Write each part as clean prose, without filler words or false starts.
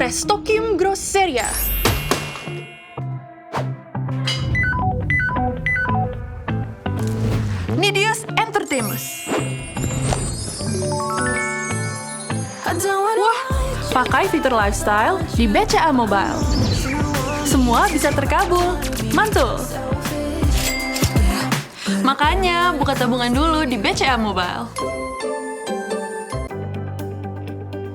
Restokim Grosseria. Nidius Entertainment. Wah, pakai fitur lifestyle di BCA Mobile. Semua bisa terkabul, mantul. Makanya buka tabungan dulu di BCA Mobile.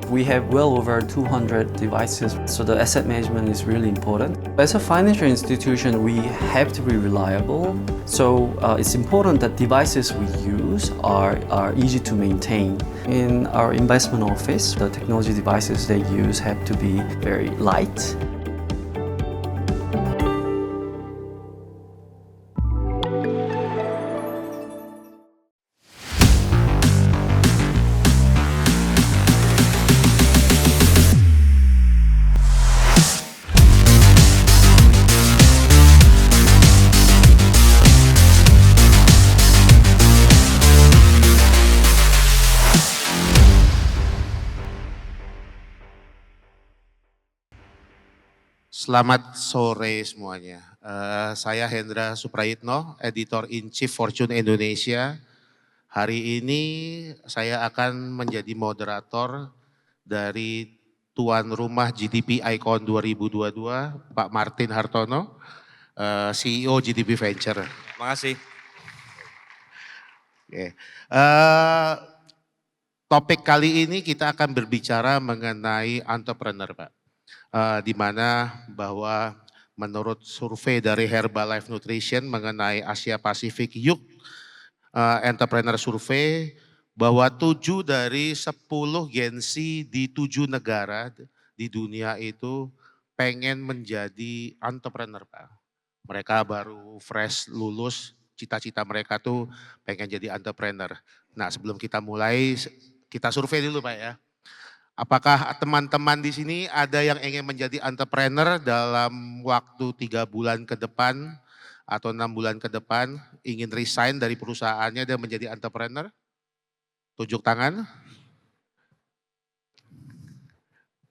We have well over 200 devices, so the asset management is really important. As a financial institution, we have to be reliable, so it's important that devices we use are easy to maintain. In our investment office, the technology devices they use have to be very light. Selamat sore semuanya. Saya Hendra Suprayitno, Editor-in-Chief Fortune Indonesia. Hari ini saya akan menjadi moderator dari tuan rumah GDP Icon 2022, Pak Martin Hartono, CEO GDP Venture. Terima kasih. Oke. Topik kali ini kita akan berbicara mengenai entrepreneur, Pak. Di mana bahwa menurut survei dari Herbalife Nutrition mengenai Asia Pasifik Youth Entrepreneur Survey, bahwa 7 dari 10 Gen Z di 7 negara di dunia itu pengen menjadi entrepreneur, Pak. Mereka baru fresh lulus, cita-cita mereka tuh pengen jadi entrepreneur. Nah, sebelum kita mulai, kita survei dulu, Pak ya. Apakah teman-teman di sini ada yang ingin menjadi entrepreneur dalam waktu 3 bulan ke depan atau 6 bulan ke depan, ingin resign dari perusahaannya dan menjadi entrepreneur? Tunjuk tangan.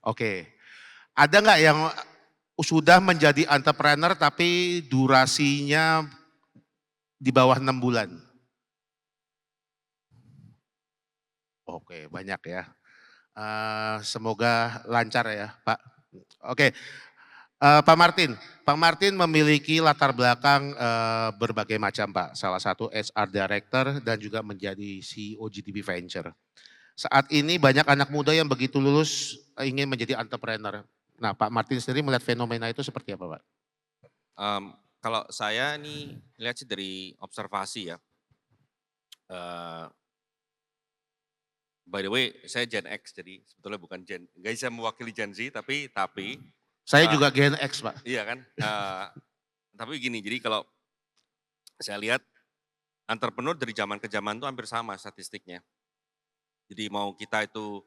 Oke. Ada nggak yang sudah menjadi entrepreneur tapi durasinya di bawah 6 bulan? Oke, banyak ya. Semoga lancar ya Pak. Oke, Pak Martin memiliki latar belakang berbagai macam Pak. Salah satu HR Director dan juga menjadi CEO GDP Venture. Saat ini banyak anak muda yang begitu lulus ingin menjadi entrepreneur. Nah Pak Martin sendiri melihat fenomena itu seperti apa Pak? Kalau saya nih lihat sih dari observasi ya. By the way, saya Gen X, jadi sebetulnya bukan Gen, nggak bisa mewakili Gen Z, tapi saya juga Gen X, Pak. Iya kan, tapi gini, jadi kalau saya lihat entrepreneur dari zaman ke zaman itu hampir sama statistiknya. Jadi mau kita itu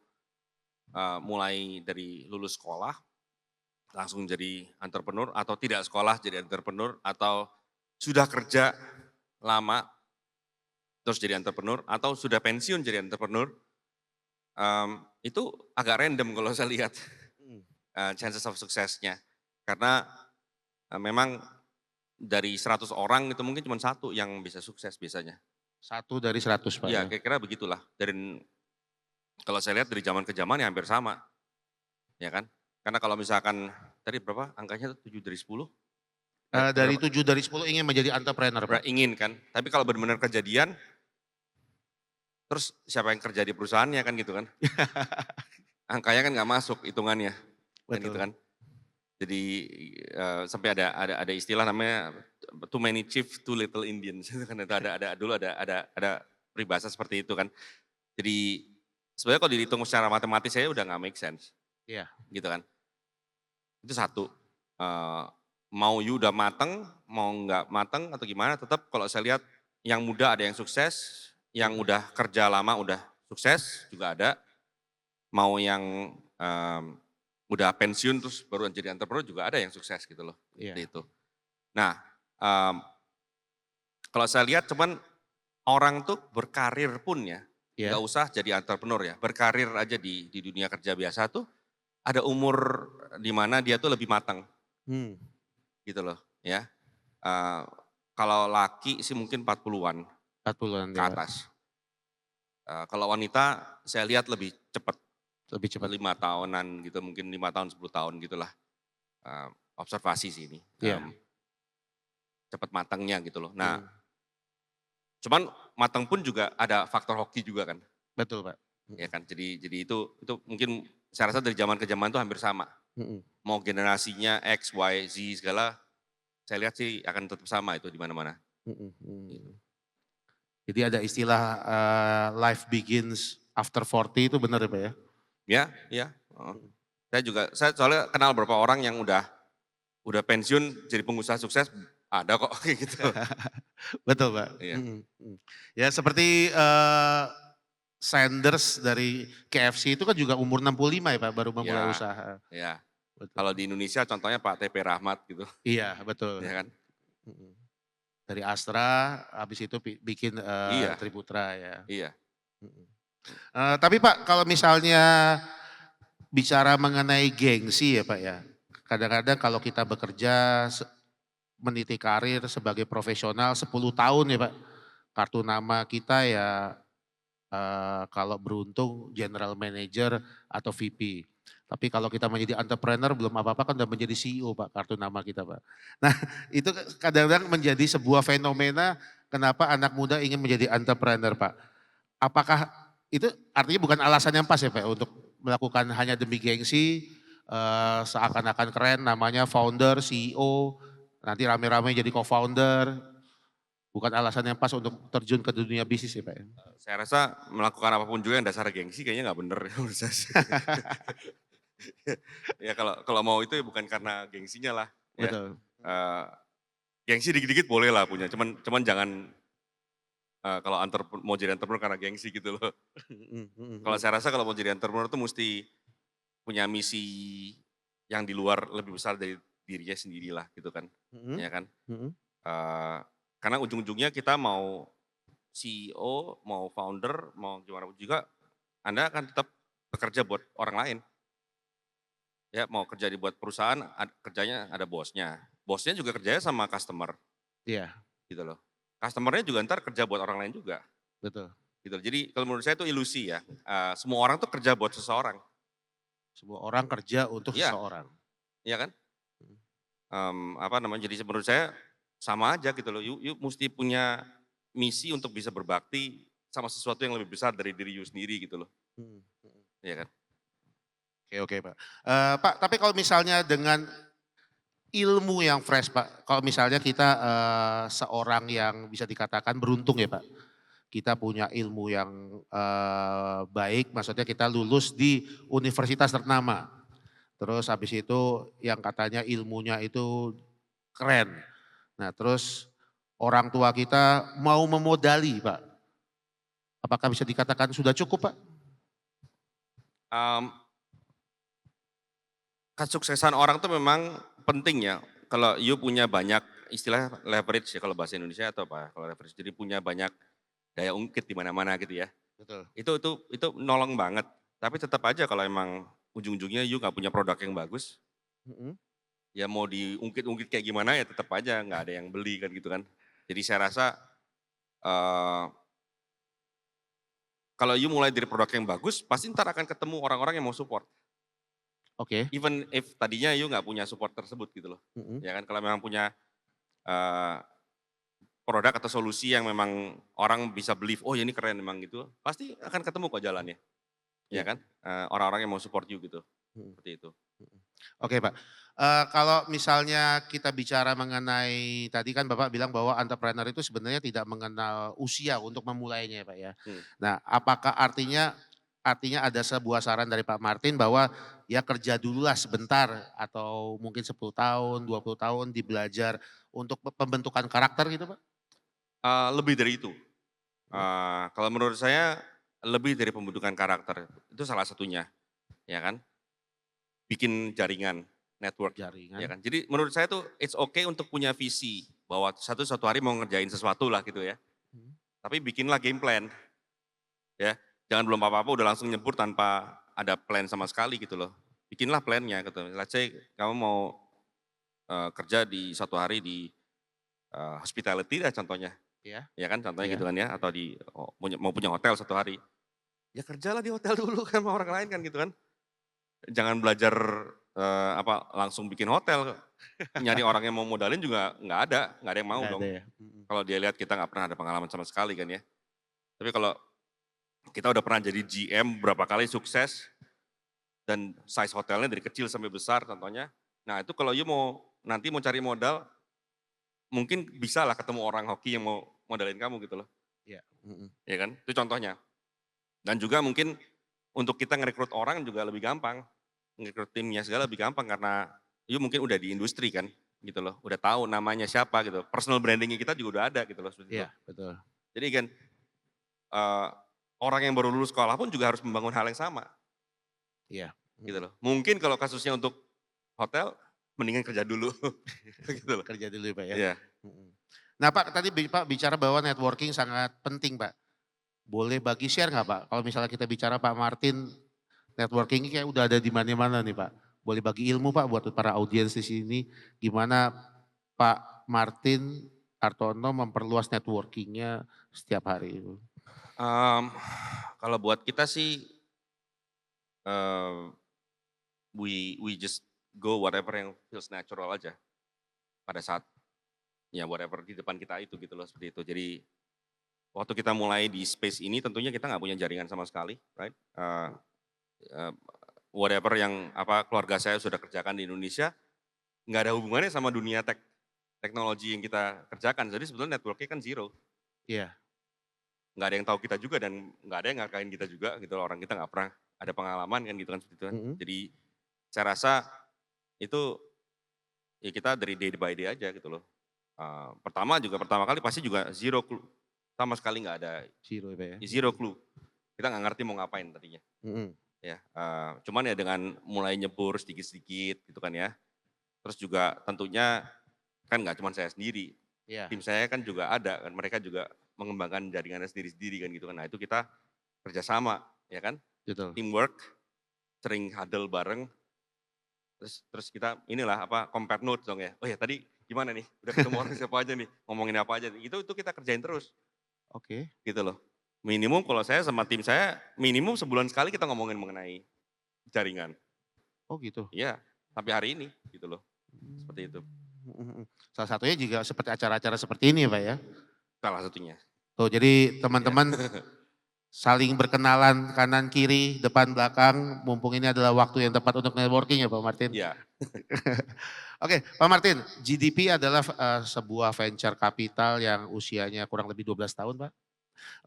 mulai dari lulus sekolah, langsung jadi entrepreneur, atau tidak sekolah jadi entrepreneur, atau sudah kerja lama, terus jadi entrepreneur, atau sudah pensiun jadi entrepreneur, itu agak random kalau saya lihat chances of suksesnya. Karena memang dari 100 orang itu mungkin cuma 1 yang bisa sukses biasanya. 1 dari 100 Pak. Iya, kira-kira begitulah. Dan kalau saya lihat dari zaman ke zaman ya hampir sama. Ya kan? Karena kalau misalkan tadi berapa angkanya 7 dari 10? Dari 7 dari 10 ingin menjadi entrepreneur Pak. Ingin kan. Tapi kalau benar-benar kejadian, terus siapa yang kerja di perusahaannya kan gitu kan. Angkanya kan nggak masuk hitungannya. Kan gitu kan. Jadi sampai ada istilah namanya too many chief, too little Indians. Itu kan ada peribahasa seperti itu kan. Jadi sebenarnya kalau dihitung secara matematis saya udah nggak make sense, Iya. gitu kan. Itu satu. Mau you udah mateng, mau nggak mateng atau gimana, tetap kalau saya lihat yang muda ada yang sukses, yang udah kerja lama udah sukses juga ada, mau yang udah pensiun terus baru jadi entrepreneur juga ada yang sukses gitu loh. Iya. Seperti itu. Nah, kalau saya lihat cuman orang tuh berkarir pun ya, Iya. nggak usah jadi entrepreneur ya, berkarir aja di dunia kerja biasa tuh ada umur di mana dia tuh lebih matang gitu loh ya. Kalau laki sih mungkin 40-an 40-an ke atas. Kalau wanita saya lihat lebih cepat, lebih cepat. 5 tahunan gitu, mungkin 5 tahun 10 tahun gitulah. Observasi sih ini. Iya. Cepat matangnya gitu loh. Nah, cuman matang pun juga ada faktor hoki juga kan. Betul, Pak. Ya kan, jadi itu mungkin saya rasa dari zaman ke zaman itu hampir sama. Mau generasinya X, Y, Z segala, saya lihat sih akan tetap sama itu di mana-mana. Jadi ada istilah life begins after 40 itu benar ya Pak ya? Ya. Saya soalnya kenal beberapa orang yang udah pensiun jadi pengusaha sukses, ada kok kayak gitu. Betul Pak. Iya. Ya seperti Sanders dari KFC itu kan juga umur 65 ya Pak baru memulai Ya. usaha. Ya. Betul. Kalau di Indonesia contohnya Pak TP Rahmat gitu. Iya betul. Ya kan? Dari Astra habis itu bikin Iya. Triputra ya. Iya. Tapi Pak kalau misalnya bicara mengenai gengsi ya Pak ya. Kadang-kadang kalau kita bekerja meniti karir sebagai profesional 10 tahun ya Pak. Kartu nama kita ya kalau beruntung general manager atau VP. Tapi kalau kita menjadi entrepreneur belum apa-apa kan udah menjadi CEO Pak, kartu nama kita Pak. Nah itu kadang-kadang menjadi sebuah fenomena kenapa anak muda ingin menjadi entrepreneur Pak. Apakah itu artinya bukan alasan yang pas ya Pak untuk melakukan hanya demi gengsi, seakan-akan keren namanya founder, CEO, nanti rame-rame jadi co-founder. Bukan alasan yang pas untuk terjun ke dunia bisnis ya Pak ya? Saya rasa melakukan apapun juga yang dasar gengsi kayaknya nggak bener menurut saya sih. Ya kalau mau itu ya bukan karena gengsinya lah. Ya. Betul. Gengsi dikit-dikit boleh lah punya, cuman jangan kalau mau jadi entrepreneur karena gengsi gitu loh. Kalau saya rasa kalau mau jadi entrepreneur itu mesti punya misi yang di luar lebih besar dari dirinya sendiri lah gitu kan. Ya kan. Karena ujung-ujungnya kita mau CEO, mau founder, mau gimana pun juga, Anda akan tetap bekerja buat orang lain. Ya mau kerja buat perusahaan, kerjanya ada bosnya. Bosnya juga kerjanya sama customer. Iya. Gitu loh. Customernya juga ntar kerja buat orang lain juga. Betul. Gitu. Jadi kalau menurut saya itu ilusi ya. Semua orang tuh kerja buat seseorang. Semua orang kerja untuk Iya. seseorang. Iya kan? Jadi menurut saya sama aja gitu loh. You mesti punya misi untuk bisa berbakti sama sesuatu yang lebih besar dari diri you sendiri gitu loh. Iya kan? Oke Pak. Pak tapi kalau misalnya dengan ilmu yang fresh Pak, kalau misalnya kita seorang yang bisa dikatakan beruntung ya Pak. Kita punya ilmu yang baik, maksudnya kita lulus di universitas ternama. Terus habis itu yang katanya ilmunya itu keren. Nah terus orang tua kita mau memodali Pak. Apakah bisa dikatakan sudah cukup Pak? Kesuksesan orang tuh memang penting ya. Kalau you punya banyak istilah leverage ya kalau bahasa Indonesia atau apa? Kalau leverage jadi punya banyak daya ungkit di mana-mana gitu ya. Betul. Itu nolong banget. Tapi tetap aja kalau emang ujung-ujungnya you nggak punya produk yang bagus, ya mau diungkit-ungkit kayak gimana ya tetap aja nggak ada yang beli kan gitu kan. Jadi saya rasa kalau you mulai dari produk yang bagus, pasti ntar akan ketemu orang-orang yang mau support. Oke. Even if tadinya you nggak punya support tersebut gitu loh. Ya kan kalau memang punya produk atau solusi yang memang orang bisa believe, oh ya ini keren memang gitu, pasti akan ketemu kok jalannya. Ya kan, orang-orang yang mau support you gitu. seperti itu. Oke Pak, kalau misalnya kita bicara mengenai tadi kan Bapak bilang bahwa entrepreneur itu sebenarnya tidak mengenal usia untuk memulainya ya Pak ya. Hmm. Nah apakah artinya ada sebuah saran dari Pak Martin bahwa ya kerja dululah sebentar atau mungkin 10 tahun, 20 tahun dibelajar untuk pembentukan karakter gitu Pak? Lebih dari itu. Hmm, Kalau menurut saya lebih dari pembentukan karakter, itu salah satunya, ya kan. Bikin jaringan, network, ya jaringan. kan. Jadi menurut saya tuh it's okay untuk punya visi, bahwa suatu hari mau ngerjain sesuatu lah gitu ya. Hmm, Tapi bikinlah game plan, ya. Jangan belum apa-apa udah langsung nyebur tanpa ada plan sama sekali gitu loh. Bikinlah plannya gitu. Let's say kamu mau kerja di suatu hari di hospitality lah contohnya, Ya, ya kan contohnya ya. gitu kan ya, atau mau punya hotel suatu hari. Ya kerjalah di hotel dulu kan sama orang lain kan gitu kan. Jangan belajar langsung bikin hotel, nyari orang yang mau modalin juga nggak ada yang mau Nggak ada dong. ya. Kalau dia lihat kita nggak pernah ada pengalaman sama sekali kan ya. Tapi kalau kita udah pernah jadi GM berapa kali sukses, dan size hotelnya dari kecil sampai besar contohnya. Nah itu kalau nanti mau cari modal, mungkin bisa lah ketemu orang hoki yang mau modalin kamu gitu loh. Iya. Mm-mm. Ya kan, itu contohnya. Dan juga mungkin untuk kita ngerekrut orang juga lebih gampang. Ngerekrut timnya segala lebih gampang karena mungkin udah di industri kan gitu loh. Udah tahu namanya siapa gitu. Personal brandingnya kita juga udah ada gitu loh seperti itu. Iya betul. Jadi kan orang yang baru lulus sekolah pun juga harus membangun hal yang sama Iya. gitu loh. Mungkin kalau kasusnya untuk hotel mendingan kerja dulu gitu loh. Kerja dulu ya Pak ya. Iya. Mm-mm. Nah Pak tadi Pak bicara bahwa networking sangat penting Pak. Boleh bagi share nggak Pak? Kalau misalnya kita bicara Pak Martin, networking kayak udah ada di mana-mana nih Pak. Boleh bagi ilmu Pak buat para audiens di sini. Gimana Pak Martin Hartono memperluas networkingnya setiap hari itu. Kalau buat kita sih we just go whatever yang feels natural aja pada saat ya whatever di depan kita itu gitu loh seperti itu. Jadi waktu kita mulai di space ini tentunya kita nggak punya jaringan sama sekali, right? Whatever yang keluarga saya sudah kerjakan di Indonesia nggak ada hubungannya sama dunia teknologi yang kita kerjakan. Jadi sebetulnya networknya kan zero. Iya. Nggak ada yang tahu kita juga dan nggak ada yang ngakain kita juga gitu loh. Orang kita nggak pernah ada pengalaman kan gitu kan seperti itu kan. Mm-mm. Jadi saya rasa itu ya kita dari day by day aja gitu loh. Pertama kali pasti juga zero clue. Sama sekali nggak ada, Zero ya Pak ya. zero clue. Kita nggak ngerti mau ngapain tadinya. Mm-mm. Ya, cuman ya dengan mulai nyebur sedikit-sedikit gitu kan ya. Terus juga tentunya kan nggak cuma saya sendiri. Iya. Tim saya kan juga ada kan, mereka juga mengembangkan jaringannya sendiri-sendiri kan gitu kan. Nah itu kita kerjasama ya kan, Betul. teamwork, sering huddle bareng. Terus kita compare notes dong ya. Oh ya tadi gimana nih, udah ketemu orang siapa aja nih, ngomongin apa aja nih. Itu kita kerjain terus Oke. gitu loh. Minimum kalau saya sama tim saya, minimum sebulan sekali kita ngomongin mengenai jaringan. Oh gitu. Iya, sampai hari ini gitu loh. Seperti itu. Mm-mm. Salah satunya juga seperti acara-acara seperti ini ya Pak ya. Salah satunya. Tuh jadi teman-teman saling berkenalan kanan kiri, depan belakang, mumpung ini adalah waktu yang tepat untuk networking ya Pak Martin. Iya. Oke Pak Martin, GDP adalah sebuah venture capital yang usianya kurang lebih 12 tahun Pak.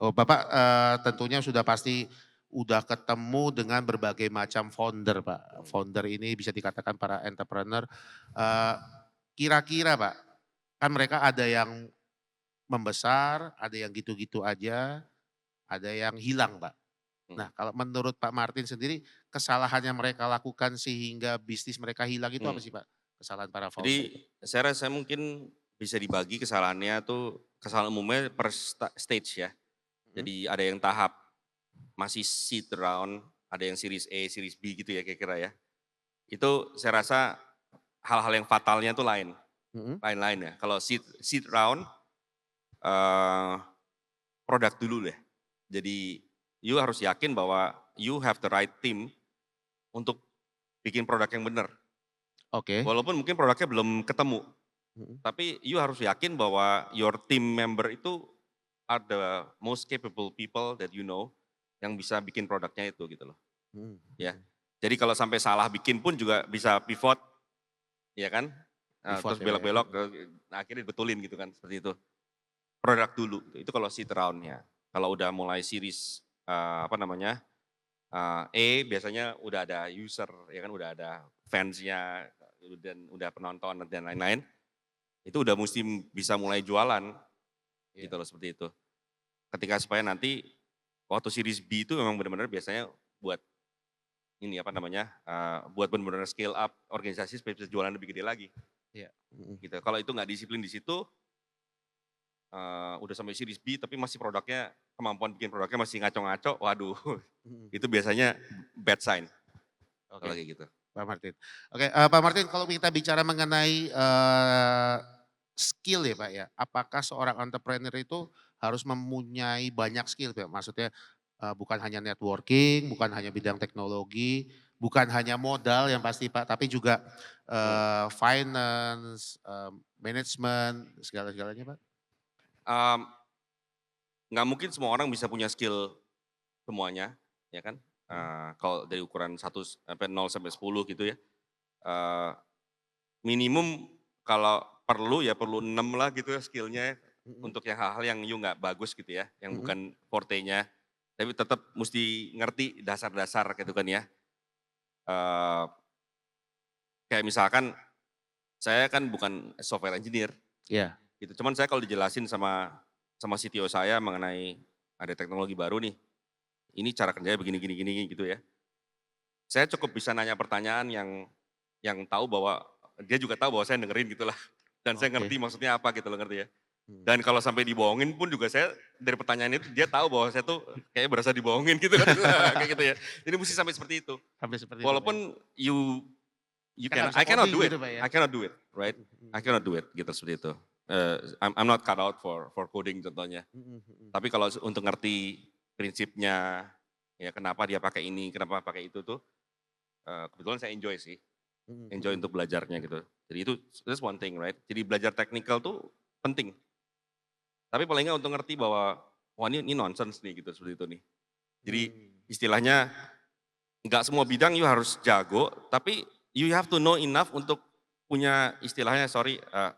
Oh, Bapak tentunya sudah pasti udah ketemu dengan berbagai macam founder Pak. Founder ini bisa dikatakan para entrepreneur. Kira-kira Pak, kan mereka ada yang membesar, ada yang gitu-gitu aja, ada yang hilang Pak. Nah kalau menurut Pak Martin sendiri kesalahan yang mereka lakukan sehingga bisnis mereka hilang itu apa sih Pak? Kesalahan para founder itu? Jadi saya rasa mungkin bisa dibagi kesalahannya tuh, kesalahan umumnya per stage ya. Jadi ada yang tahap masih seed round, ada yang series A, series B gitu ya kira-kira ya. Itu saya rasa hal-hal yang fatalnya tuh lain-lain ya. Kalau seed round, produk dulu deh. Jadi you harus yakin bahwa you have the right team untuk bikin produk yang benar. Oke. Walaupun mungkin produknya belum ketemu, tapi you harus yakin bahwa your team member itu are the most capable people that you know yang bisa bikin produknya itu gitu loh. Ya. Jadi kalau sampai salah bikin pun juga bisa pivot, ya kan? Pivot Terus ya, Pak, ya. belok-belok, akhirnya betulin gitu kan, seperti itu. Produk dulu, itu kalau seed round-nya. Kalau udah mulai series, biasanya udah ada user, ya kan, udah ada fans-nya, dan udah penonton dan lain-lain. Itu udah mesti bisa mulai jualan, gitu loh, seperti itu. Ketika supaya nanti waktu series B itu memang benar-benar biasanya buat ini buat benar-benar scale up organisasi supaya bisa jualan lebih gede lagi. Iya. Gitu. Kalau itu nggak disiplin di situ, udah sampai series B tapi masih produknya, kemampuan bikin produknya masih ngaco-ngaco, waduh, itu biasanya bad sign. Oke, Kalau kayak gitu. Pak Martin. Oke, Pak Martin, kalau kita bicara mengenai skill ya Pak ya, apakah seorang entrepreneur itu harus mempunyai banyak skill Pak? Maksudnya bukan hanya networking, bukan hanya bidang teknologi, bukan hanya modal yang pasti Pak, tapi juga finance, management, segala-galanya Pak? Mmm, nggak mungkin semua orang bisa punya skill semuanya, ya kan. Kalau dari ukuran 0 sampai 10 gitu ya. Minimum kalau perlu ya perlu 6 lah gitu ya skill-nya, untuk yang hal-hal yang you nggak bagus gitu ya, yang bukan forte-nya. Tapi tetap mesti ngerti dasar-dasar gitu kan ya. Eee, Kayak misalkan saya kan bukan software engineer Iya. gitu, cuman saya kalau dijelasin sama CTO saya mengenai ada teknologi baru nih, ini cara kerjanya begini gini gini gitu ya. Saya cukup bisa nanya pertanyaan yang tahu bahwa dia juga tahu bahwa saya dengerin gitulah. Dan saya Oke. ngerti maksudnya apa gitu loh, ngerti ya. Hmm. Dan kalau sampai dibohongin pun juga saya dari pertanyaan itu dia tahu bahwa saya tuh kayak berasa dibohongin gitu kan. Kayak gitu ya. Jadi mesti sampai seperti itu. Sampai seperti itu. Pak, ya? Walaupun Kan harus I cannot coding do it. gitu, Pak, ya? I cannot do it, right? I cannot do it gitu seperti itu. I'm not cut out for coding contohnya. Tapi kalau untuk ngerti prinsipnya, ya kenapa dia pakai ini, kenapa pakai itu tuh, kebetulan saya enjoy sih. Enjoy untuk belajarnya gitu. Jadi itu that's one thing, right? Jadi belajar technical tuh penting. Tapi paling nggak untuk ngerti bahwa wah ini nonsense nih gitu seperti itu nih. Jadi istilahnya nggak semua bidang you harus jago, tapi you have to know enough untuk punya istilahnya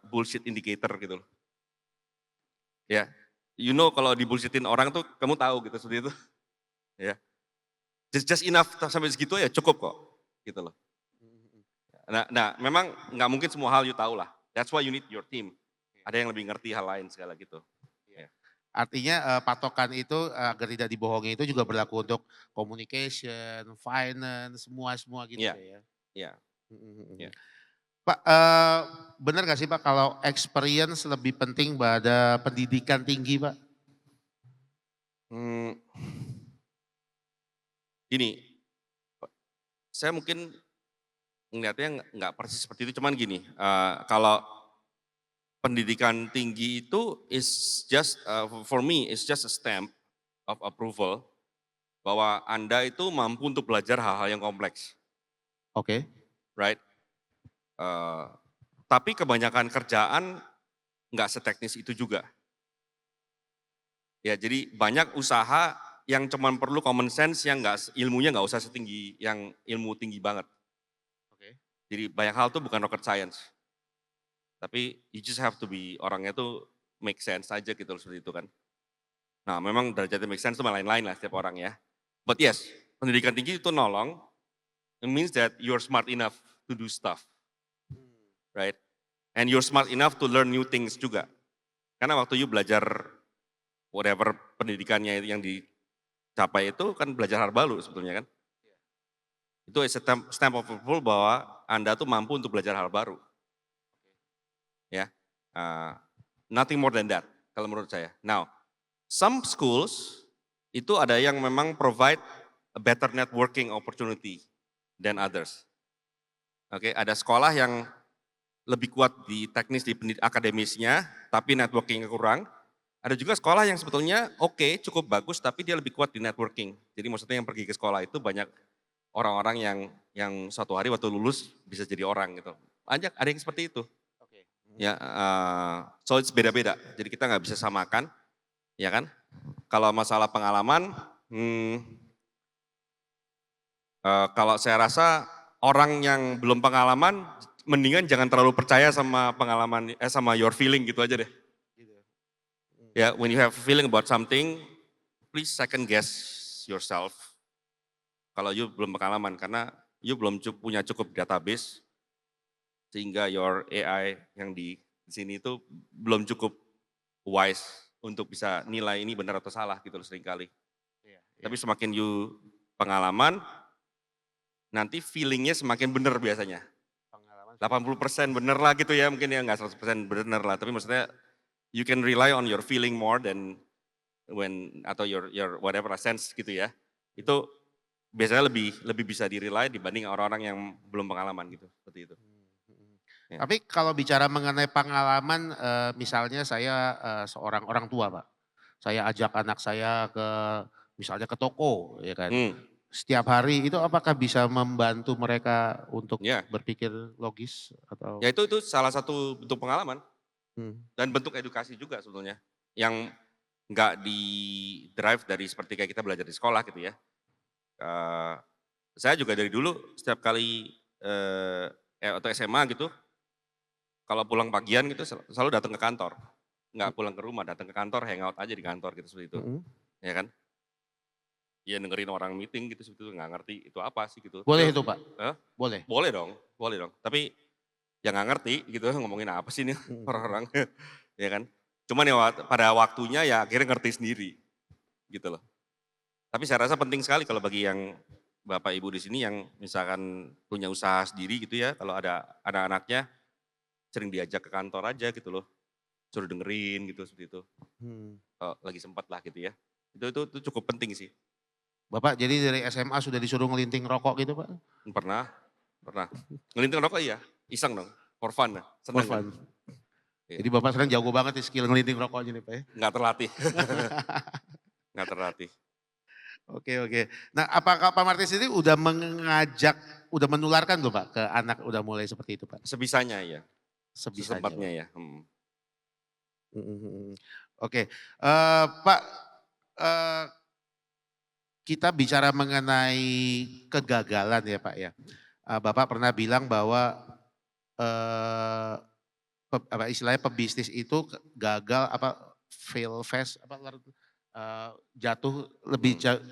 bullshit indicator gitu loh. Ya, you know kalau dibullshitin orang tuh kamu tahu gitu seperti itu. Ya, just enough sampai segitu ya cukup kok, gitu loh. Nah, memang nggak mungkin semua hal you tahu lah. That's why you need your team. Ada yang lebih ngerti hal lain segala gitu. Ya. Artinya patokan itu agar tidak dibohongi itu juga berlaku untuk communication, finance, semua gitu Iya. ya. Iya. Iya. Pak, benar gak sih Pak kalau experience lebih penting pada pendidikan tinggi Pak? Gini, saya mungkin ngeliatnya nggak persis seperti itu, cuman gini, kalau pendidikan tinggi itu is just for me is just a stamp of approval bahwa Anda itu mampu untuk belajar hal-hal yang kompleks, Oke. right? Tapi kebanyakan kerjaan nggak seteknis itu juga. Ya, jadi banyak usaha yang cuman perlu common sense yang ilmunya nggak usah setinggi yang ilmu tinggi banget. Oke. Jadi banyak hal tuh bukan rocket science. Tapi you just have to be orangnya tuh make sense aja gitu seperti itu kan. Nah memang derajatnya make sense itu lain-lain lah setiap orang ya. But yes, pendidikan tinggi itu nolong. It means that you're smart enough to do stuff. Right? And you're smart enough to learn new things juga. Karena waktu you belajar whatever pendidikannya yang dicapai itu kan belajar hal baru sebetulnya kan. Itu stamp of approval bahwa Anda tuh mampu untuk belajar hal baru. Ya, nothing more than that kalau menurut saya. Now, some schools itu ada yang memang provide a better networking opportunity than others. Oke, ada sekolah yang lebih kuat di teknis di akademisnya, tapi networkingnya kurang. Ada juga sekolah yang sebetulnya oke, cukup bagus, tapi dia lebih kuat di networking. Jadi maksudnya yang pergi ke sekolah itu banyak orang-orang yang suatu hari waktu lulus bisa jadi orang gitu. Ada yang seperti itu. Ya, so it's beda-beda. Jadi kita nggak bisa samakan, ya kan? Kalau masalah pengalaman, Kalau saya rasa orang yang belum pengalaman, mendingan jangan terlalu percaya sama pengalaman, sama your feeling gitu aja deh. Ya, when you have a feeling about something, please second guess yourself. Kalau you belum pengalaman, karena you belum punya cukup database, sehingga your AI yang di sini itu belum cukup wise untuk bisa nilai ini benar atau salah gitu loh seringkali. Tapi semakin you pengalaman, nanti feelingnya semakin benar biasanya. 80% benar lah gitu ya, mungkin ya nggak 100% benar lah, tapi maksudnya you can rely on your feeling more than atau your whatever sense gitu ya. Itu biasanya lebih bisa di-rely dibanding orang-orang yang belum pengalaman gitu, seperti itu. Ya. Tapi kalau bicara mengenai pengalaman, misalnya saya seorang orang tua Pak, saya ajak anak saya misalnya ke toko ya kan, setiap hari itu apakah bisa membantu mereka untuk Ya. berpikir logis atau? Ya itu salah satu bentuk pengalaman dan bentuk edukasi juga sebetulnya, yang nggak di-drive dari seperti kayak kita belajar di sekolah gitu ya. Saya juga dari dulu setiap kali atau SMA gitu, kalau pulang pagian gitu selalu datang ke kantor. Nggak pulang ke rumah, datang ke kantor, hangout aja di kantor gitu seperti itu. Ya kan? Ya dengerin orang meeting gitu seperti itu, nggak ngerti itu apa sih gitu. Boleh itu Pak? Boleh? Boleh dong. Tapi ya nggak ngerti gitu, ngomongin apa sih ini orang-orang. Ya kan? Cuman ya pada waktunya ya akhirnya ngerti sendiri gitu loh. Tapi saya rasa penting sekali kalau bagi yang Bapak Ibu di sini yang misalkan punya usaha sendiri gitu ya, kalau ada anak-anaknya sering diajak ke kantor aja gitu loh, suruh dengerin gitu seperti itu. Kalau lagi sempat lah gitu ya. Itu cukup penting sih. Bapak jadi dari SMA sudah disuruh ngelinting rokok gitu Pak? Pernah. Ngelinting rokok iya, iseng dong, for fun. Seneng. For fun. Jadi Bapak sekarang jago banget nih skill ngelinting rokoknya nih Pak ya? Nggak terlatih. Nggak terlatih. Oke. Nah apakah Pak Martin sendiri udah udah menularkan belum Pak ke anak udah mulai seperti itu Pak? Sebisanya ya, Sebisanya. sesempatnya ya. Oke, Pak, kita bicara mengenai kegagalan ya Pak ya. Bapak pernah bilang bahwa istilahnya pebisnis itu gagal fail fast jatuh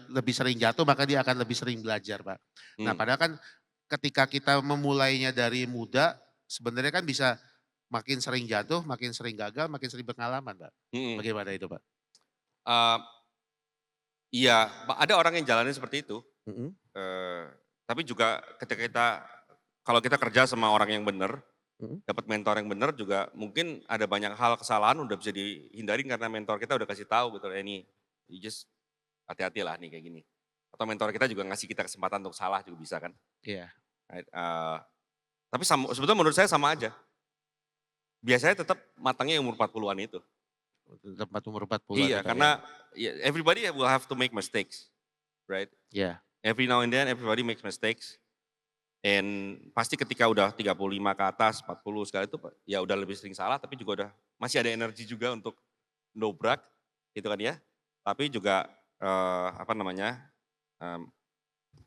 lebih sering jatuh maka dia akan lebih sering belajar Pak. Nah padahal kan ketika kita memulainya dari muda sebenarnya kan bisa makin sering jatuh, makin sering gagal, makin sering pengalaman Pak. Bagaimana itu Pak? Iya, ada orang yang jalanin seperti itu. Tapi juga ketika kalau kita kerja sama orang yang benar, dapat mentor yang benar juga mungkin ada banyak hal kesalahan udah bisa dihindari karena mentor kita udah kasih tahu gitu, ini you just hati-hati lah nih kayak gini. Atau mentor kita juga ngasih kita kesempatan untuk salah juga bisa kan. Iya. Right? Tapi sebetulnya menurut saya sama aja. Biasanya tetap matangnya umur 40-an itu. Tempat umur 40-an. Iya, karena everybody will have to make mistakes, right? Yeah. Every now and then everybody makes mistakes. And pasti ketika udah 35 ke atas, 40 sekali itu ya udah lebih sering salah tapi juga udah masih ada energi juga untuk dobrak gitu kan ya. Tapi juga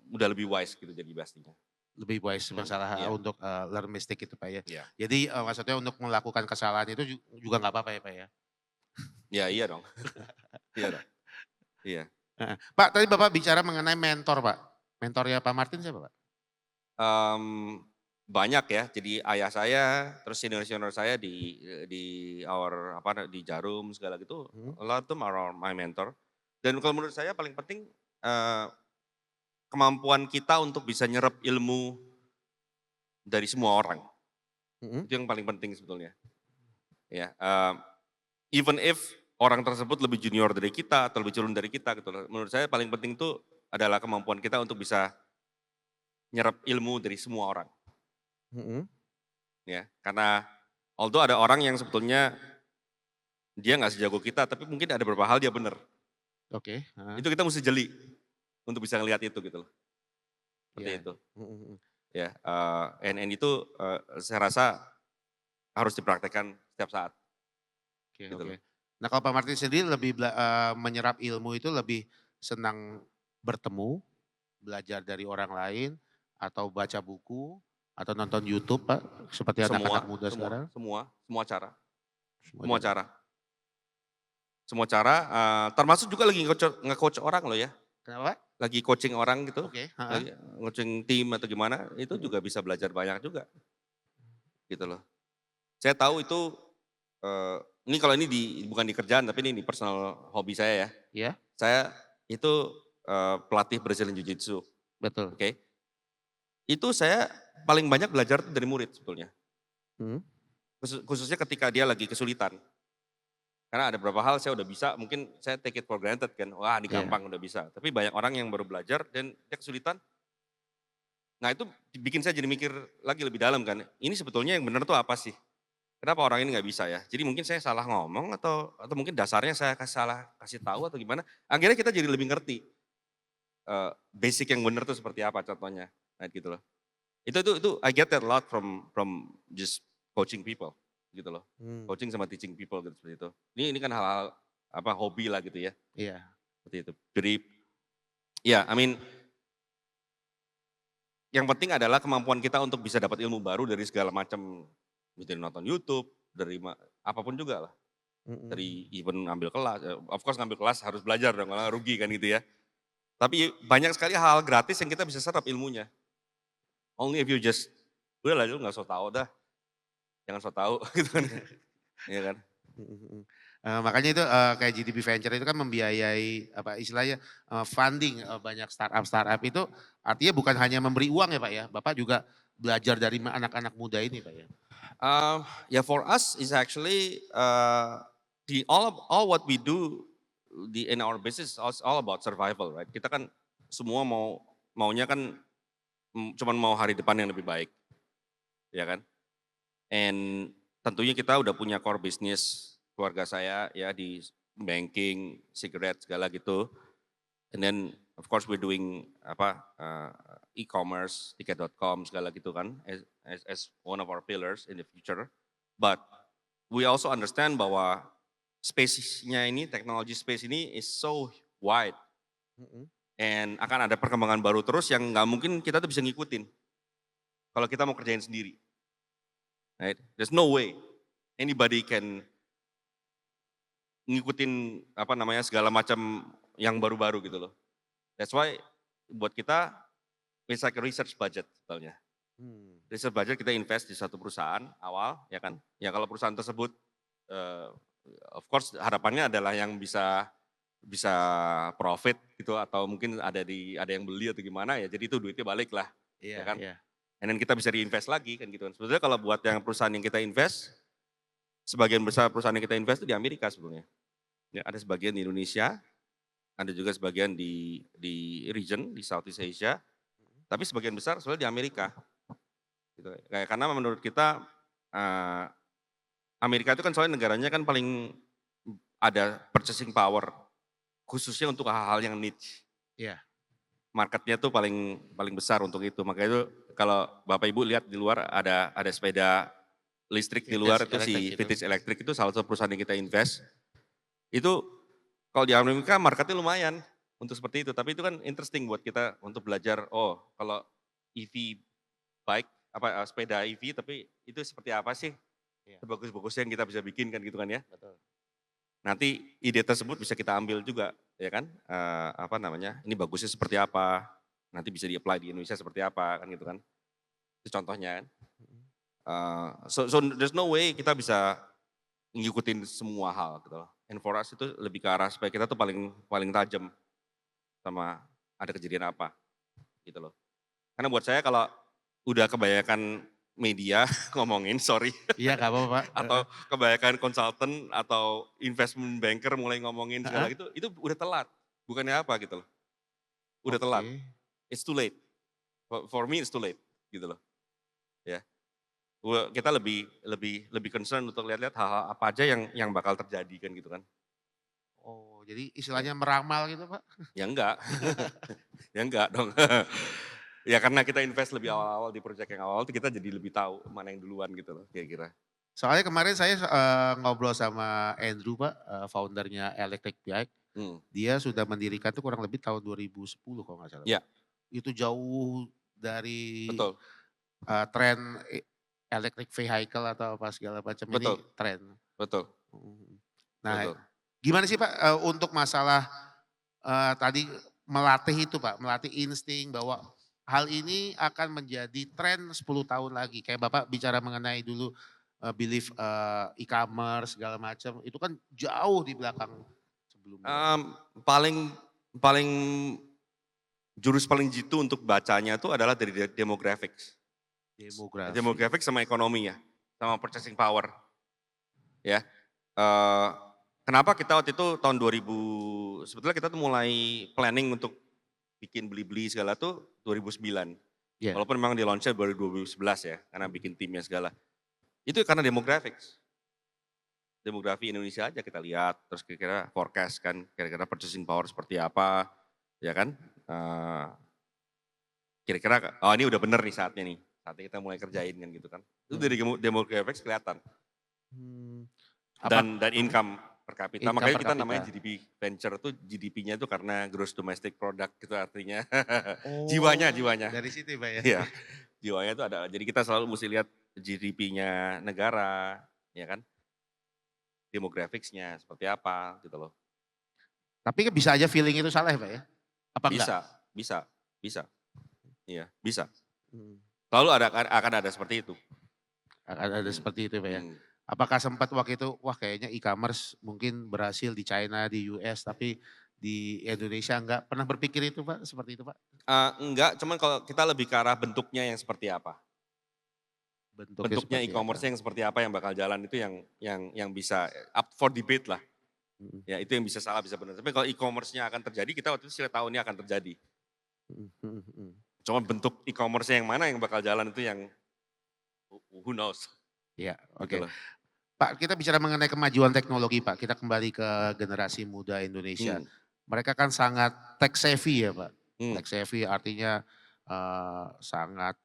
udah lebih wise gitu jadi pastinya. Lebih wise masalah untuk learn mistake itu Pak ya. Yeah. Jadi maksudnya untuk melakukan kesalahan itu juga nggak apa-apa ya Pak ya. Ya iya dong. Iya dong. Iya. Pak tadi Bapak bicara mengenai mentor Pak. Mentornya Pak Martin siapa Pak? Banyak ya, jadi ayah saya, terus senior-senior saya di Jarum segala gitu, a lot of them are my mentor. Dan kalau menurut saya paling penting kemampuan kita untuk bisa nyerap ilmu dari semua orang. Itu yang paling penting sebetulnya. Ya, even if orang tersebut lebih junior dari kita atau lebih culun dari kita gitu. Menurut saya paling penting itu adalah kemampuan kita untuk bisa nyerap ilmu dari semua orang. Ya, karena although ada orang yang sebetulnya dia nggak sejago kita, tapi mungkin ada beberapa hal dia benar. Oke. Itu kita mesti jeli untuk bisa ngelihat itu gitu loh. Seperti itu. Ya, and itu saya rasa harus dipraktekkan setiap saat. Oke. Nah kalau Pak Martin sendiri lebih menyerap ilmu itu lebih senang bertemu, belajar dari orang lain atau baca buku atau nonton YouTube Pak seperti Semua, anak-anak muda sekarang? semua cara, Semua semua cara. cara. Semua cara, termasuk juga lagi nge-coach orang loh ya. Kenapa? Lagi coaching orang gitu, Oke. lagi coaching tim atau gimana, itu juga bisa belajar banyak juga. Gitu loh. Saya tahu itu, ini kalau ini bukan di kerjaan tapi ini di personal hobi saya ya. Ya, Saya itu pelatih Brazilian Jiu-Jitsu, betul. oke. Itu saya paling banyak belajar tuh dari murid sebetulnya. Hmm. Khususnya ketika dia lagi kesulitan. Karena ada beberapa hal saya udah bisa, mungkin saya take it for granted kan, wah ini Iya. gampang udah bisa. Tapi banyak orang yang baru belajar dan dia kesulitan. Nah itu bikin saya jadi mikir lagi lebih dalam kan, ini sebetulnya yang benar tuh apa sih? Kenapa orang ini nggak bisa ya? Jadi mungkin saya salah ngomong atau mungkin dasarnya saya salah kasih tahu atau gimana. Akhirnya kita jadi lebih ngerti basic yang benar tuh seperti apa contohnya. Nah gitu loh. Itu I get that a lot from just coaching people gitu loh. Coaching sama teaching people gitu seperti itu. Ini kan hal-hal hobi lah gitu ya. Iya. Seperti itu. Jadi ya, I mean yang penting adalah kemampuan kita untuk bisa dapat ilmu baru dari segala macam, dari nonton YouTube, dari apapun juga lah. Dari even ngambil kelas, of course ngambil kelas harus belajar dong, malah rugi kan gitu ya. Tapi banyak sekali hal gratis yang kita bisa serap ilmunya. Only if you just, udah lah lu gak so tau dah. Jangan so tau gitu kan. Iya kan. Makanya itu kayak GDP Venture itu kan membiayai apa istilahnya funding banyak startup itu artinya bukan hanya memberi uang ya Pak ya, Bapak juga belajar dari anak-anak muda ini Pak ya. Yeah, for us is actually all what we do in our business is all about survival, right? Kita kan semua maunya kan cuman mau hari depan yang lebih baik, ya kan? And tentunya kita udah punya core business keluarga saya ya di banking, cigarette segala gitu. And then of course we're doing e-commerce, tiket.com segala gitu kan as one of our pillars in the future. But we also understand bahwa space-nya ini, technology space ini is so wide. And akan ada perkembangan baru terus yang nggak mungkin kita tuh bisa ngikutin. Kalau kita mau kerjain sendiri. Right? There's no way anybody can ngikutin segala macam yang baru-baru gitu loh. That's why buat kita it's like a research budget sebetulnya. Research budget kita invest di satu perusahaan awal ya kan. Ya kalau perusahaan tersebut of course harapannya adalah yang bisa profit gitu atau mungkin ada yang beli atau gimana ya. Jadi itu duitnya balik lah. Iya ya kan. Iya. And then kita bisa reinvest lagi kan gitu kan. Sebetulnya kalau buat yang perusahaan yang kita invest, sebagian besar perusahaan yang kita invest itu di Amerika sebetulnya. Ya, ada sebagian di Indonesia, ada juga sebagian di region, di Southeast Asia, tapi sebagian besar soalnya di Amerika. Gitu. Karena menurut kita Amerika itu kan soalnya negaranya kan paling ada purchasing power, khususnya untuk hal-hal yang niche. Iya. Marketnya tuh paling besar untuk itu. Makanya itu kalau Bapak Ibu lihat di luar ada sepeda listrik di luar itu si Vintage Electric itu salah satu perusahaan yang kita invest. Itu kalau di Amerika marketnya lumayan untuk seperti itu. Tapi itu kan interesting buat kita untuk belajar, kalau EV bike, sepeda EV tapi itu seperti apa sih? Sebagus-bagusnya yang kita bisa bikin kan gitu kan ya. Betul. Nanti ide tersebut bisa kita ambil juga ya kan, ini bagusnya seperti apa, nanti bisa di-apply di Indonesia seperti apa kan gitu kan. Itu contohnya kan. So there's no way kita bisa ngikutin semua hal gitu loh. And for us itu lebih ke arah supaya kita tuh paling tajam sama ada kejadian apa gitu loh. Karena buat saya kalau udah kebanyakan media ngomongin, sorry. Iya gak apa-apa Pak. Atau kebanyakan konsultan atau investment banker mulai ngomongin segala gitu, itu udah telat. Bukannya apa gitu loh. Udah telat. It's too late. For me it's too late gitu loh. Ya. Kita lebih concern untuk lihat-lihat hal-hal apa aja yang bakal terjadi kan gitu kan. Oh, jadi istilahnya meramal gitu Pak? Ya enggak. Ya enggak dong. Ya karena kita invest lebih awal-awal di proyek yang awal, kita jadi lebih tahu mana yang duluan gitu loh kira-kira. Soalnya kemarin saya ngobrol sama Andrew Pak, foundernya Electric Bike. Dia sudah mendirikan tuh kurang lebih tahun 2010 kalau nggak salah. Iya. itu jauh dari Betul, tren electric vehicle atau apa segala macam ini betul, tren. betul, Mhm. Nah, betul. gimana sih Pak untuk masalah tadi melatih itu Pak, melatih insting bahwa hal ini akan menjadi tren 10 tahun lagi. Kayak Bapak bicara mengenai dulu belief e-commerce segala macam, itu kan jauh di belakang sebelumnya. Paling paling jurus paling jitu untuk bacanya itu adalah dari demographics. Demografi. Demographics sama ekonomi ya, sama purchasing power ya. Eh, Kenapa kita waktu itu tahun 2000, sebetulnya kita tuh mulai planning untuk bikin beli-beli segala tuh 2009. Ya. Walaupun memang di launch baru 2011 ya, karena bikin timnya segala. Itu karena demographics. Demografi Indonesia aja kita lihat, terus kira-kira forecast kan, kira-kira purchasing power seperti apa, ya kan. Kira-kira, oh ini udah bener nih saatnya kita mulai kerjain kan gitu kan. Itu dari demographics kelihatan. Hmm, Dan income per kapita, Income makanya per kita kapita. namanya GDP venture tuh GDP-nya itu karena gross domestic product gitu artinya. Oh, jiwanya. dari situ Pak ya. Iya, jiwanya itu ada. Jadi kita selalu mesti lihat GDP-nya negara, ya kan. Demographics-nya seperti apa gitu loh. Tapi kan bisa aja feeling itu salah ya Pak ya? Apa enggak? Bisa. Iya, bisa. Hmm, Selalu akan ada seperti itu. Akan ada seperti itu Pak ya. Hmm. Apakah sempat waktu itu, wah kayaknya e-commerce mungkin berhasil di China, di US, tapi di Indonesia enggak pernah berpikir itu Pak, seperti itu Pak? Enggak, cuman kalau kita lebih ke arah bentuknya yang seperti apa. Bentuknya Seperti apa? e-commerce yang seperti apa yang bakal jalan itu yang bisa up for debate lah. Mhm, Ya itu yang bisa salah bisa benar. Tapi kalau e-commerce-nya akan terjadi, kita waktu itu sudah tahu ini akan terjadi. mhm. Cuma bentuk e-commerce yang mana yang bakal jalan itu yang who knows. Ya, Gitu oke. loh. Pak, kita bicara mengenai kemajuan teknologi Pak, kita kembali ke generasi muda Indonesia. Hmm, Mereka kan sangat tech savvy ya Pak. hmm. Tech savvy artinya sangat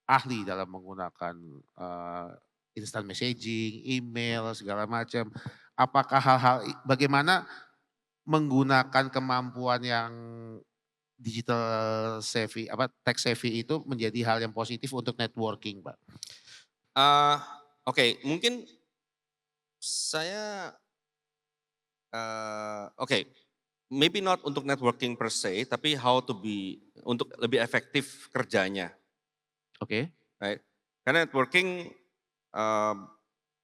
ahli dalam menggunakan instant messaging, email, segala macam. Apakah bagaimana menggunakan kemampuan yang digital savvy, tech savvy itu menjadi hal yang positif untuk networking Pak? Oke, mungkin saya oke, maybe not untuk networking per se, tapi how to be untuk lebih efektif kerjanya, Oke, right? Karena networking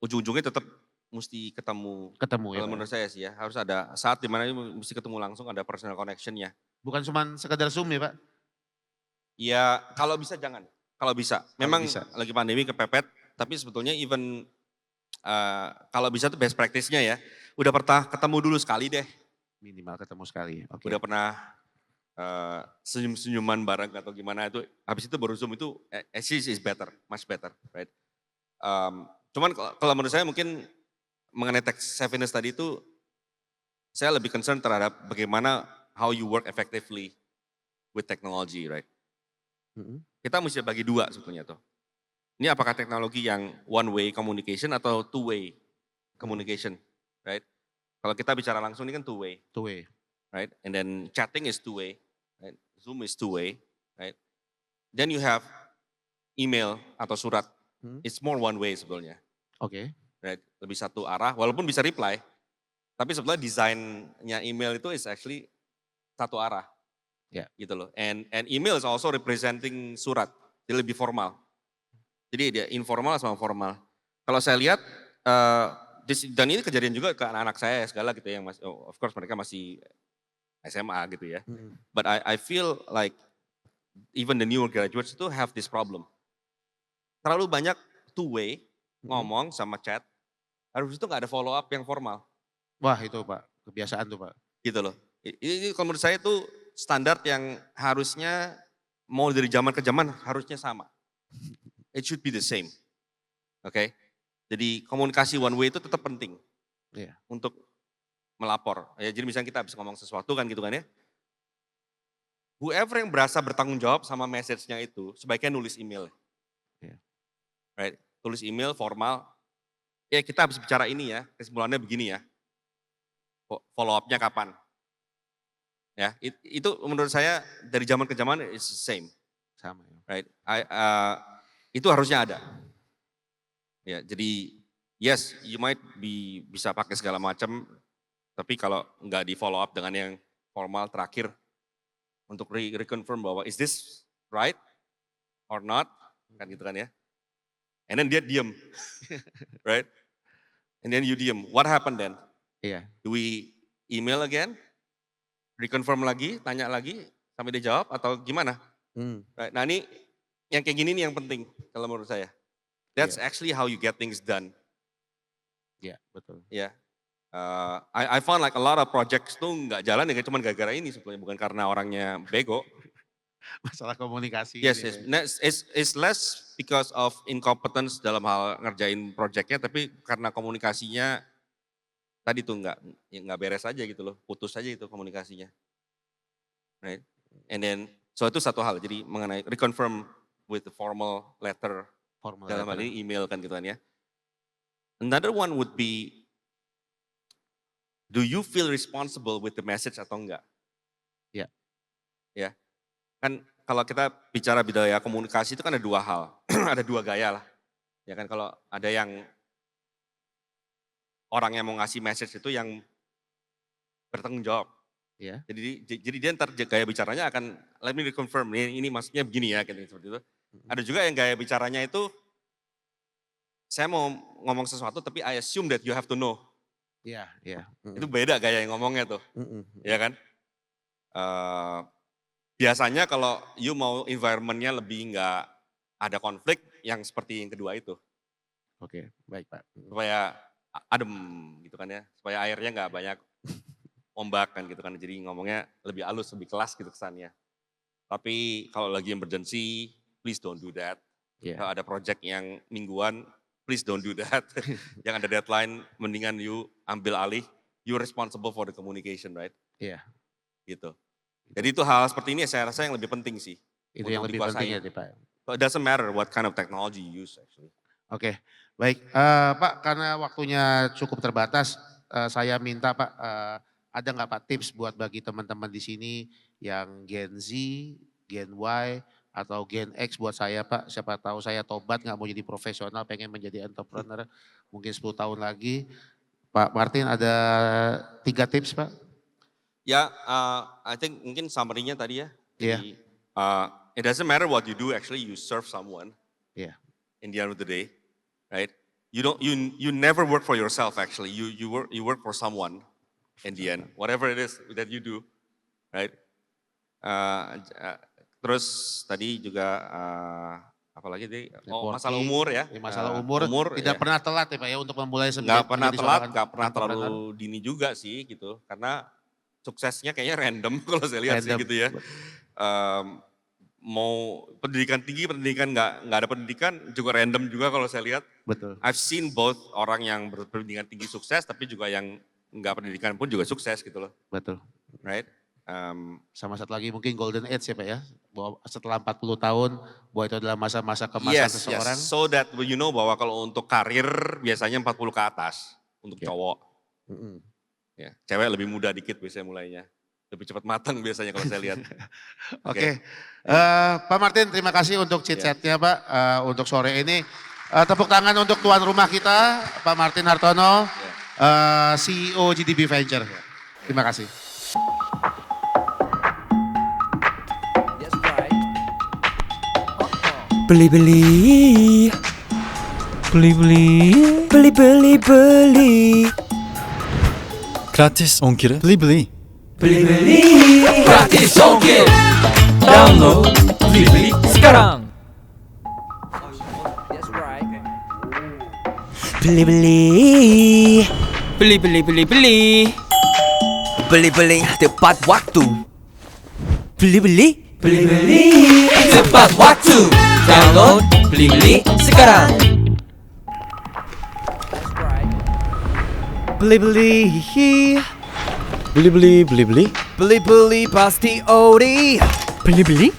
ujung-ujungnya tetap mesti ketemu. ketemu ya Kalau Pak ya? menurut saya sih ya, harus ada saat dimana mesti ketemu langsung, ada personal connection-nya. Bukan cuma sekedar Zoom ya Pak? Ya kalau bisa jangan, kalau bisa. Kalau Memang bisa. lagi pandemi kepepet, tapi sebetulnya even kalau bisa tuh best practice-nya ya, udah pernah ketemu dulu sekali deh. Minimal ketemu sekali, oke. Udah pernah senyum-senyuman bareng atau gimana itu, habis itu baru Zoom itu actually is better, much better, right? Cuman kalau menurut saya mungkin mengenai tech savviness tadi itu, saya lebih concern terhadap bagaimana how you work effectively with technology, right? Mhm. Kita mesti bagi dua sebetulnya tuh. Ini apakah teknologi yang one way communication atau two way communication, right? Kalau kita bicara langsung ini kan two way, Two way. right? And then chatting is two way, right? Zoom is two way, right? Then you have email atau surat, it's more one way sebetulnya, Oke. right? Lebih satu arah, walaupun bisa reply, tapi sebetulnya desainnya email itu is actually satu arah, Ya. gitu loh. And email is also representing surat, jadi lebih formal. Jadi dia informal sama formal. Kalau saya lihat, dan ini kejadian juga ke anak-anak saya segala gitu yang masih, of course mereka masih SMA gitu ya. But I feel like even the newer graduates itu have this problem. Terlalu banyak two way ngomong sama chat, harus itu nggak ada follow up yang formal. Wah itu Pak, kebiasaan tuh Pak. Gitu loh. Ini kalau menurut saya itu standar yang harusnya mau dari zaman ke zaman harusnya sama. It should be the same. Oke. Jadi komunikasi one way itu tetap penting. Iya. Untuk melapor. Ya, jadi misalnya kita habis ngomong sesuatu kan gitu kan ya. Whoever yang berasa bertanggung jawab sama message-nya itu sebaiknya nulis email. Iya. Right? Tulis email formal. Ya kita habis bicara ini ya, kesimpulannya begini ya. Follow up-nya kapan? Ya, itu menurut saya dari zaman ke zaman it's the same, Sama ya. right? Itu harusnya ada. Ya, jadi yes, you might bisa pakai segala macam, tapi kalau nggak di follow up dengan yang formal terakhir untuk reconfirm bahwa is this right or not, kan gitu kan ya. And then dia diem, right? And then you diem. What happened then? Iya. Do we email again? Reconfirm lagi, tanya lagi sampai dia jawab atau gimana? Right. Nah ini yang kayak gini nih yang penting kalau menurut saya. That's actually how you get things done. Iya, betul. Ya, I found like a lot of projects tuh nggak jalan ya cuma gara-gara ini sebetulnya, bukan karena orangnya bego. Masalah komunikasi. Yes, ini. yes. It's less because of incompetence dalam hal ngerjain projectnya, tapi karena komunikasinya tadi tuh nggak beres aja gitu loh, putus aja itu komunikasinya. Right? And then, so itu satu hal, jadi mengenai reconfirm with the formal letter, dalam hal ini email kan gitu kan ya. Another one would be, do you feel responsible with the message atau enggak? Ya. Ya, kan kalau kita bicara budaya komunikasi itu kan ada dua hal, ada dua gaya lah. Ya kan kalau ada yang orang yang mau ngasih message itu yang bertanggung jawab. Ya. Jadi dia ntar gaya bicaranya akan let me reconfirm, ini maksudnya begini ya, gitu, seperti itu. Ada juga yang gaya bicaranya itu, saya mau ngomong sesuatu tapi I assume that you have to know. Iya, iya. Itu beda gaya yang ngomongnya tuh, ya kan? Biasanya kalau you mau environmentnya lebih nggak ada konflik, yang seperti yang kedua itu. Oke, baik Pak. Supaya adem gitu kan ya, supaya airnya nggak banyak ombak kan gitu kan, jadi ngomongnya lebih halus, lebih kelas gitu kesannya. Tapi kalau lagi emergency, please don't do that. Kalau ada project yang mingguan, please don't do that. Yang ada deadline, mendingan you ambil alih, you responsible for the communication, right? Iya. Gitu. Jadi itu hal seperti ini saya rasa yang lebih penting sih. Itu yang lebih penting ya Pak. So it doesn't matter what kind of technology you use actually. Oke, baik. Pak, karena waktunya cukup terbatas, saya minta Pak, ada nggak Pak tips buat bagi teman-teman di sini yang Gen Z, Gen Y, atau Gen X buat saya Pak, siapa tahu saya tobat nggak mau jadi profesional, pengen menjadi entrepreneur, mungkin 10 tahun lagi. Pak Martin ada 3 tips Pak? Ya, I think mungkin summary-nya tadi ya. Iya. Jadi, it doesn't matter what you do, actually you serve someone. Iya. In the end of the day, right? You never work for yourself actually. You work for someone in the end. Whatever it is that you do, right? Terus tadi juga apalagi tadi masalah umur ya. Masalah umur tidak pernah telat ya Pak ya untuk memulai nggak pernah telat, nggak pernah terlalu dini juga sih gitu. Karena suksesnya kayaknya random kalau saya lihat sih gitu ya. Mau pendidikan tinggi, pendidikan nggak ada pendidikan juga random juga kalau saya lihat. Betul. I've seen both orang yang berpendidikan tinggi sukses, tapi juga yang nggak pendidikan pun juga sukses gitu loh. Betul. Right? Sama satu lagi mungkin golden age ya Pak ya, bahwa setelah 40 tahun bahwa itu adalah masa-masa kemasan seseorang. Yes, so that you know bahwa kalau untuk karir biasanya 40 ke atas untuk cowok. Ya, cewek lebih muda dikit biasanya mulainya. Lebih cepat matang biasanya kalau saya lihat. Oke. Pak Martin terima kasih untuk chit-chatnya Pak untuk sore ini. Tepuk tangan untuk tuan rumah kita Pak Martin Hartono, CEO GDB Venture. Terima kasih. Beli. Gratis ongkir. Beli. Gratis ongkir. Download Beli sekarang. Beli tepat waktu. Beli tepat waktu. Download Beli sekarang. Beli Pasti ori. beli.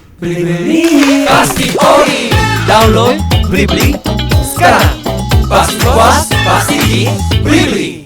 Pasti ori. Download Beli sekarang. Pasti puas, pasti beli.